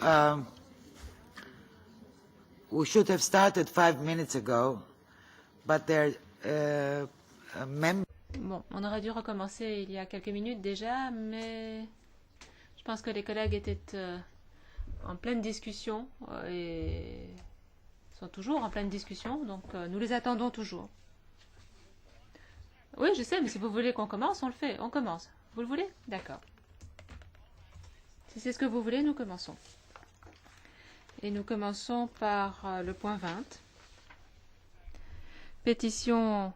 Um, we should have started 5 minutes ago, but there members. Bon, on aurait dû recommencer il y a quelques minutes déjà, mais je pense que les collègues étaient en pleine discussion et sont toujours en pleine discussion, donc nous les attendons toujours. Oui, je sais, mais si vous voulez qu'on commence, on le fait. On commence. Vous le voulez? D'accord. Si c'est ce que vous voulez, nous commençons. Et nous commençons par le point 20. Pétition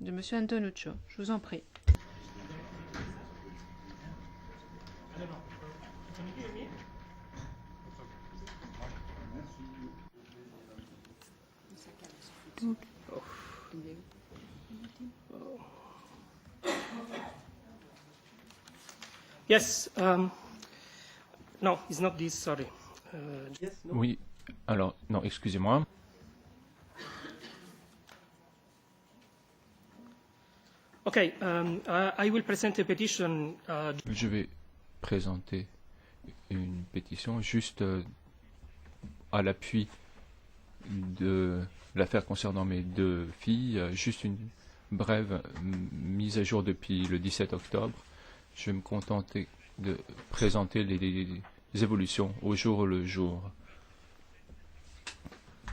de M. Antonuccio. Je vous en prie. Yes. No, it's not this. Sorry. Yes, no? Oui. Alors, non, excusez-moi. Okay. I will present a petition. Je vais présenter une pétition juste à l'appui de l'affaire concernant mes deux filles. Juste une brève mise à jour depuis le 17 octobre. Je vais me contenter de présenter les évolutions au jour le jour.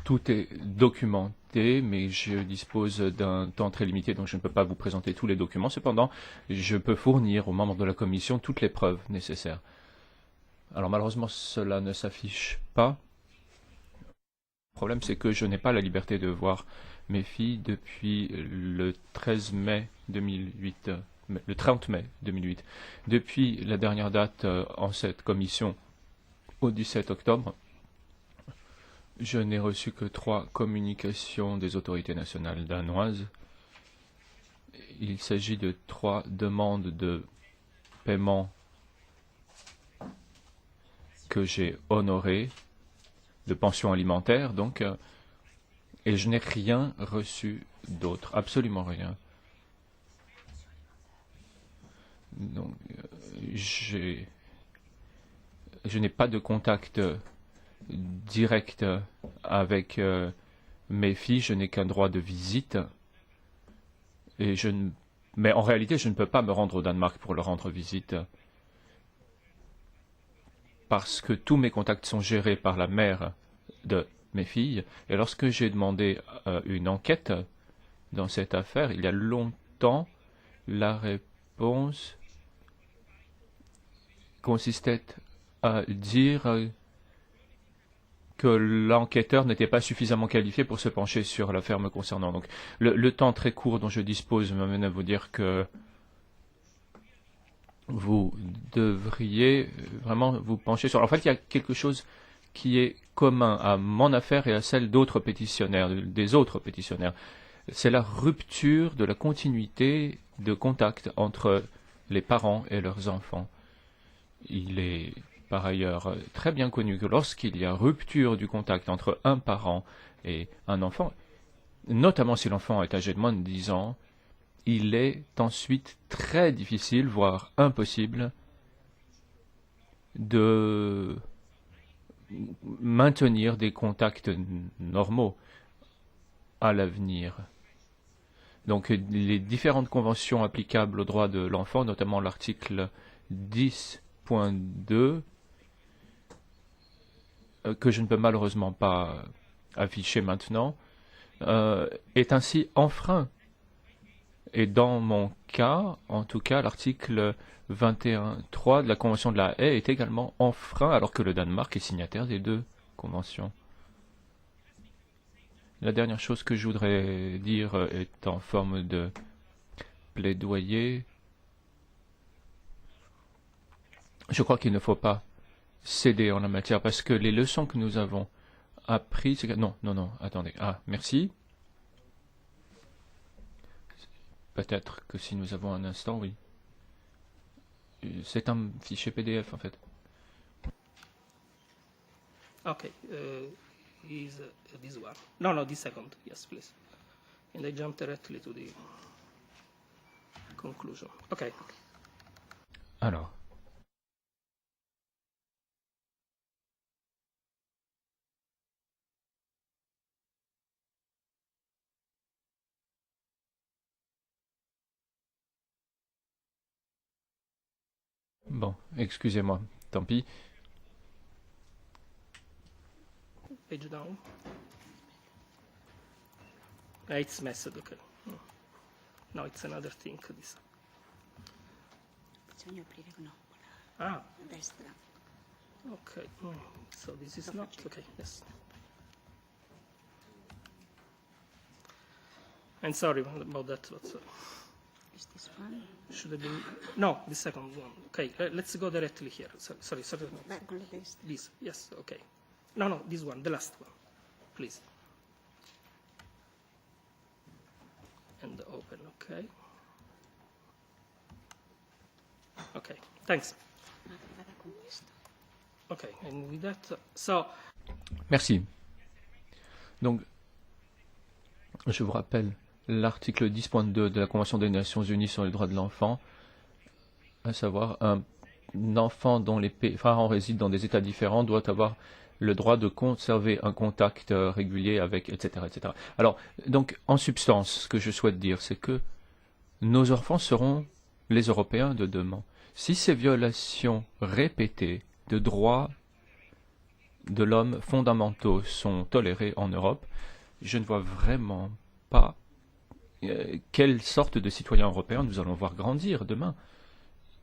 Tout est documenté, mais je dispose d'un temps très limité, donc je ne peux pas vous présenter tous les documents. Cependant, je peux fournir aux membres de la commission toutes les preuves nécessaires. Alors malheureusement, cela ne s'affiche pas. Le problème, c'est que je n'ai pas la liberté de voir mes filles depuis le 13 mai 2008. Le 30 mai 2008. Depuis la dernière date en cette commission, au 17 octobre, je n'ai reçu que 3 communications des autorités nationales danoises. Il s'agit de 3 demandes de paiement que j'ai honorées, de pension alimentaire, donc, et je n'ai rien reçu d'autre, absolument rien. Donc, je n'ai pas de contact direct avec mes filles, je n'ai qu'un droit de visite. Et mais en réalité, je ne peux pas me rendre au Danemark pour leur rendre visite. Parce que tous mes contacts sont gérés par la mère de mes filles. Et lorsque j'ai demandé une enquête dans cette affaire, il y a longtemps, la réponse consistait à dire que l'enquêteur n'était pas suffisamment qualifié pour se pencher sur l'affaire me concernant. Donc, le temps très court dont je dispose m'amène à vous dire que vous devriez vraiment vous pencher sur... En fait, il y a quelque chose qui est commun à mon affaire et à celle d'autres pétitionnaires, des autres pétitionnaires. C'est la rupture de la continuité de contact entre les parents et leurs enfants. Il est par ailleurs très bien connu que lorsqu'il y a rupture du contact entre un parent et un enfant, notamment si l'enfant est âgé de moins de 10 ans, il est ensuite très difficile, voire impossible, de maintenir des contacts normaux à l'avenir. Donc les différentes conventions applicables aux droits de l'enfant, notamment l'article 10.2, que je ne peux malheureusement pas afficher maintenant, est ainsi enfreint. Et dans mon cas, en tout cas, l'article 21.3 de la Convention de la Haye est également enfreint, alors que le Danemark est signataire des deux conventions. La dernière chose que je voudrais dire est en forme de plaidoyer. Je crois qu'il ne faut pas céder en la matière, parce que les leçons que nous avons apprises... c'est que... Non, attendez. Ah, merci. Peut-être que si nous avons un instant, oui. C'est un fichier PDF, en fait. Okay. Is this one? No, this second. Yes, please. And I jump directly to the conclusion. Okay. Alors, Bon, excusez-moi, tant pis. Page down. It's messed, okay. No, it's another thing, this. Bisogna aprire no, Ah, a destra. okay. So this is not, okay, yes. I'm sorry about that, but Is this one? should have been, no, the second one. Okay, let's go directly here. Sorry. Beh, con la destra. This, yes, okay. No, this one, the last one, please. And open, okay. Okay, thanks. Vada con questo. Okay, and with that, so Merci. Donc, je vous rappelle l'article 10.2 de la Convention des Nations Unies sur les droits de l'enfant, à savoir un enfant dont les parents résident dans des États différents doit avoir le droit de conserver un contact régulier avec, etc., etc. Alors, donc, en substance, ce que je souhaite dire, c'est que nos enfants seront les Européens de demain. Si ces violations répétées de droits de l'homme fondamentaux sont tolérées en Europe, je ne vois vraiment pas quelle sorte de citoyens européens nous allons voir grandir demain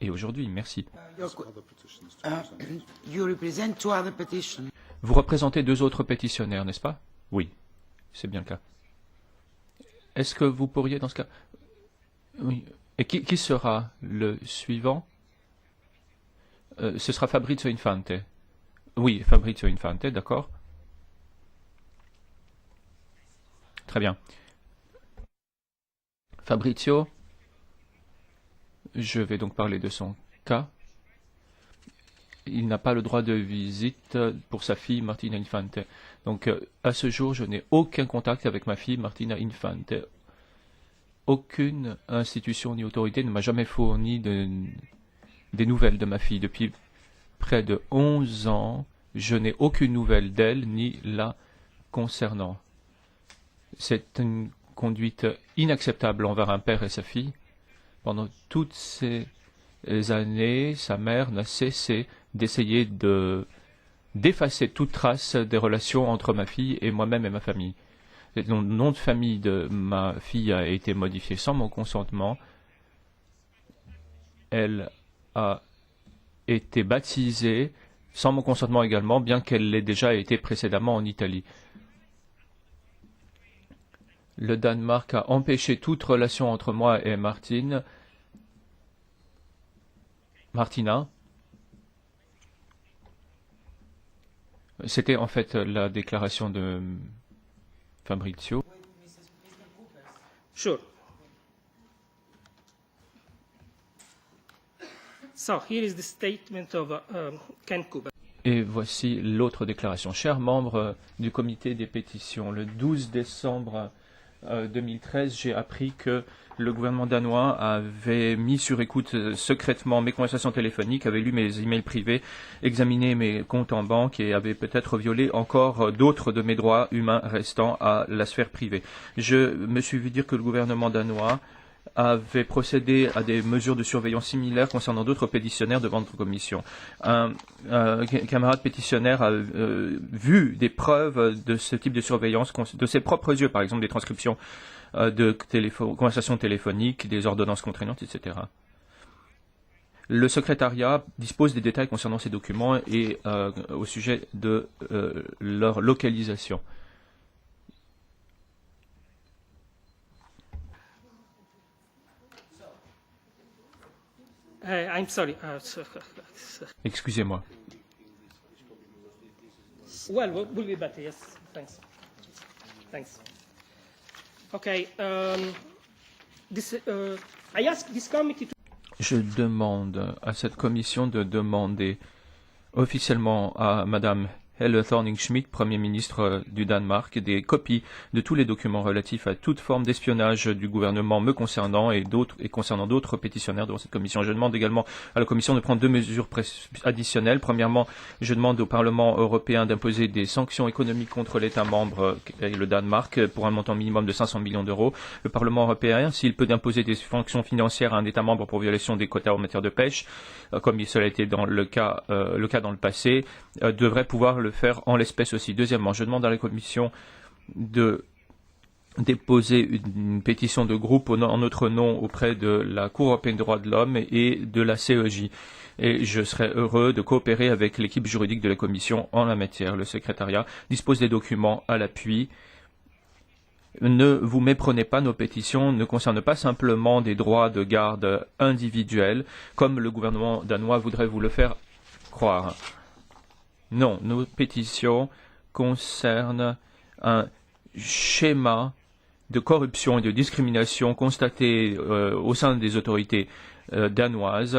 et aujourd'hui. Merci. You represent 2 other petitions. Vous représentez 2 autres pétitionnaires, n'est-ce pas? Oui, c'est bien le cas. Est-ce que vous pourriez, dans ce cas... Oui. Et qui sera le suivant? Ce sera Fabrizio Infante. Oui, Fabrizio Infante, d'accord. Très bien. Fabrizio, je vais donc parler de son cas. Il n'a pas le droit de visite pour sa fille Martina Infante. Donc, à ce jour, je n'ai aucun contact avec ma fille Martina Infante. Aucune institution ni autorité ne m'a jamais fourni des nouvelles de ma fille. Depuis près de 11 ans, je n'ai aucune nouvelle d'elle ni la concernant. C'est une conduite inacceptable envers un père et sa fille. Pendant toutes ces années, sa mère n'a cessé d'essayer d'effacer toute trace des relations entre ma fille et moi-même et ma famille. Le nom de famille de ma fille a été modifié sans mon consentement. Elle a été baptisée sans mon consentement également, bien qu'elle l'ait déjà été précédemment en Italie. Le Danemark a empêché toute relation entre moi et Martina. C'était en fait la déclaration de Fabrizio. sure. So here is the statement of Ken Kuba. Et voici l'autre déclaration. Chers membres du comité des pétitions, le 12 décembre 2013, j'ai appris que le gouvernement danois avait mis sur écoute secrètement mes conversations téléphoniques, avait lu mes emails privés, examiné mes comptes en banque et avait peut-être violé encore d'autres de mes droits humains restants à la sphère privée. Je me suis vu dire que le gouvernement danois avait procédé à des mesures de surveillance similaires concernant d'autres pétitionnaires devant notre commission. Un camarade pétitionnaire a vu des preuves de ce type de surveillance de ses propres yeux, par exemple des transcriptions de conversations téléphoniques, des ordonnances contraignantes, etc. Le secrétariat dispose des détails concernant ces documents et au sujet de leur localisation. I'm sorry. Excusez-moi. Well, we'll be back. Yes, thanks. Okay. I ask this committee to... Je demande à cette commission de demander officiellement à Madame Helle Thorning-Schmidt, Premier ministre du Danemark, des copies de tous les documents relatifs à toute forme d'espionnage du gouvernement me concernant et concernant d'autres pétitionnaires devant cette commission. Je demande également à la commission de prendre deux mesures additionnelles. Premièrement, je demande au Parlement européen d'imposer des sanctions économiques contre l'État membre et le Danemark pour un montant minimum de 500 millions d'euros. Le Parlement européen, s'il peut imposer des sanctions financières à un État membre pour violation des quotas en matière de pêche, comme cela a été dans le cas dans le passé, devrait pouvoir le faire en l'espèce aussi. Deuxièmement, je demande à la Commission de déposer une pétition de groupe en notre nom auprès de la Cour européenne des droits de l'homme et de la CEJ. Et je serai heureux de coopérer avec l'équipe juridique de la Commission en la matière. Le secrétariat dispose des documents à l'appui. Ne vous méprenez pas, nos pétitions ne concernent pas simplement des droits de garde individuels, comme le gouvernement danois voudrait vous le faire croire. Non, nos pétitions concernent un schéma de corruption et de discrimination constaté au sein des autorités danoises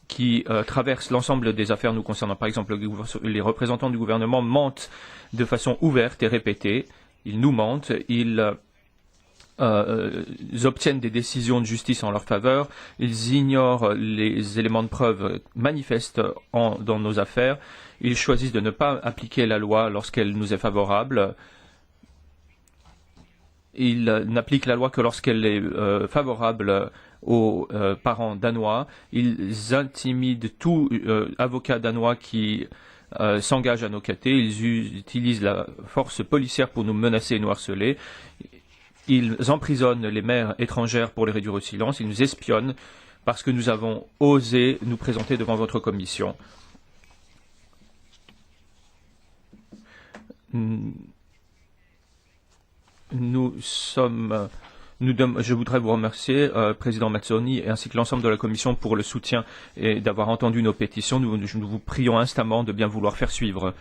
qui traverse l'ensemble des affaires nous concernant. Par exemple, les représentants du gouvernement mentent de façon ouverte et répétée. Ils nous mentent, ils obtiennent des décisions de justice en leur faveur, ils ignorent les éléments de preuve manifestes dans nos affaires, ils choisissent de ne pas appliquer la loi lorsqu'elle nous est favorable, ils n'appliquent la loi que lorsqu'elle est favorable aux parents danois, ils intimident tout avocat danois qui s'engage à nos côtés, ils utilisent la force policière pour nous menacer et nous harceler. Ils emprisonnent les mères étrangères pour les réduire au silence. Ils nous espionnent parce que nous avons osé nous présenter devant votre commission. Je voudrais vous remercier, Président Mazzoni, ainsi que l'ensemble de la Commission pour le soutien et d'avoir entendu nos pétitions. Nous vous prions instamment de bien vouloir faire suivre